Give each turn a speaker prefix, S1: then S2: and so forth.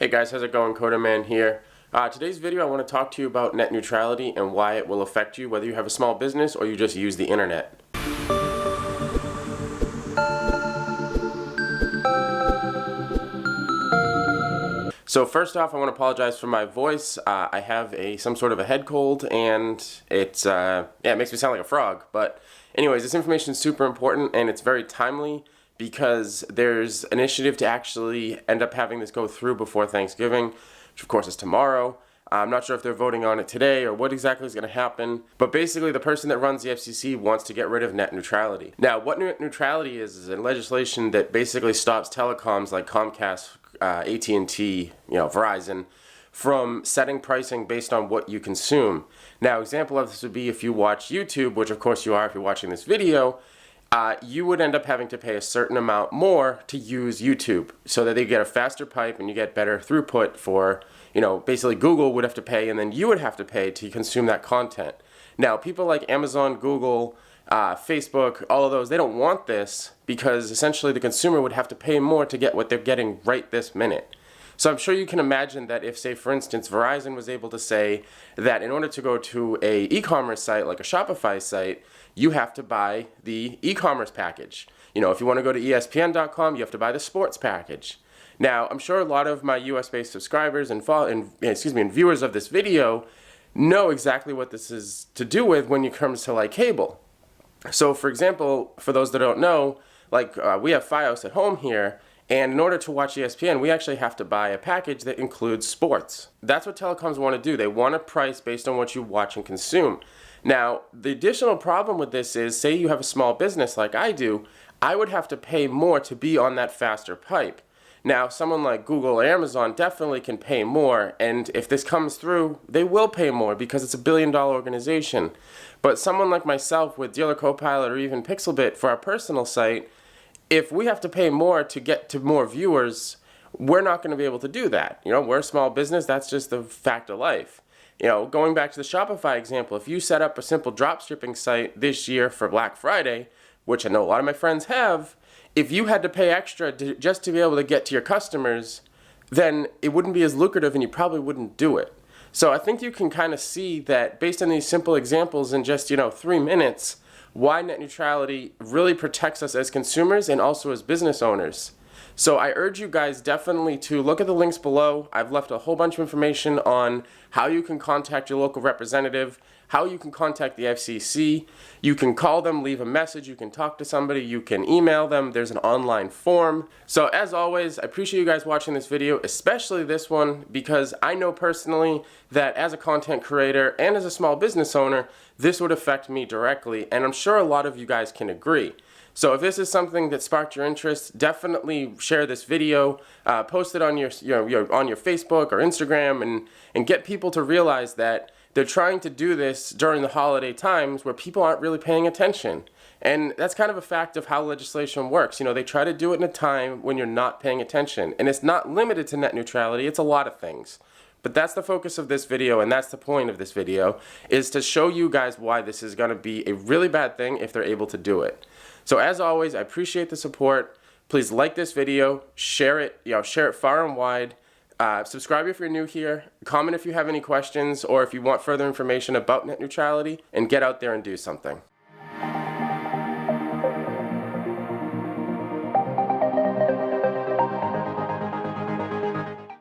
S1: Hey guys, how's it going? CoderMan here. Today's video I want to talk to you about net neutrality and why it will affect you whether you have a small business or you just use the internet. So first off, I want to apologize for my voice. I have some sort of a head cold and it makes me sound like a frog. But anyways, this information is super important and it's very timely, because there's an initiative to actually end up having this go through before Thanksgiving, which of course is tomorrow. I'm not sure if they're voting on it today or what exactly is going to happen, but basically the person that runs the FCC wants to get rid of net neutrality. Now, what net neutrality is a legislation that basically stops telecoms like Comcast, AT&T, Verizon, from setting pricing based on what you consume. Now, example of this would be if you watch YouTube, which of course you are if you're watching this video. You would end up having to pay a certain amount more to use YouTube so that they get a faster pipe and you get better throughput for, basically Google would have to pay and then you would have to pay to consume that content. Now, people like Amazon, Google, Facebook, all of those, they don't want this because essentially the consumer would have to pay more to get what they're getting right this minute. So I'm sure you can imagine that if, say, for instance, Verizon was able to say that in order to go to a e-commerce site like a Shopify site, you have to buy the e-commerce package. If you want to go to ESPN.com, you have to buy the sports package. Now, I'm sure a lot of my US-based subscribers and viewers of this video know exactly what this is to do with when it comes to like cable. So, for example, for those that don't know, we have Fios at home here. And in order to watch ESPN, we actually have to buy a package that includes sports. That's what telecoms want to do. They want a price based on what you watch and consume. Now, the additional problem with this is, say you have a small business like I do, I would have to pay more to be on that faster pipe. Now, someone like Google or Amazon definitely can pay more, and if this comes through, they will pay more because it's a billion-dollar organization. But someone like myself with Dealer Copilot or even Pixelbit for our personal site, if we have to pay more to get to more viewers, we're not going to be able to do that. We're a small business. That's just the fact of life. Going back to the Shopify example, if you set up a simple drop shipping site this year for Black Friday, which I know a lot of my friends have, if you had to pay extra just to be able to get to your customers, then it wouldn't be as lucrative and you probably wouldn't do it. So I think you can kind of see that based on these simple examples in just, 3 minutes, why net neutrality really protects us as consumers and also as business owners. So I urge you guys definitely to look at the links below. I've left a whole bunch of information on how you can contact your local representative, how you can contact the FCC. You can call them, leave a message, you can talk to somebody, you can email them. There's an online form. So as always, I appreciate you guys watching this video, especially this one, because I know personally that as a content creator and as a small business owner, this would affect me directly, and I'm sure a lot of you guys can agree. So if this is something that sparked your interest, definitely share this video, post it on your Facebook or Instagram, and get people to realize that they're trying to do this during the holiday times where people aren't really paying attention. And that's kind of a fact of how legislation works. They try to do it in a time when you're not paying attention. And it's not limited to net neutrality, it's a lot of things. But that's the focus of this video, and that's the point of this video, is to show you guys why this is going to be a really bad thing if they're able to do it. So as always, I appreciate the support. Please like this video, share it, share it far and wide. Subscribe if you're new here, comment if you have any questions or if you want further information about net neutrality, and get out there and do something.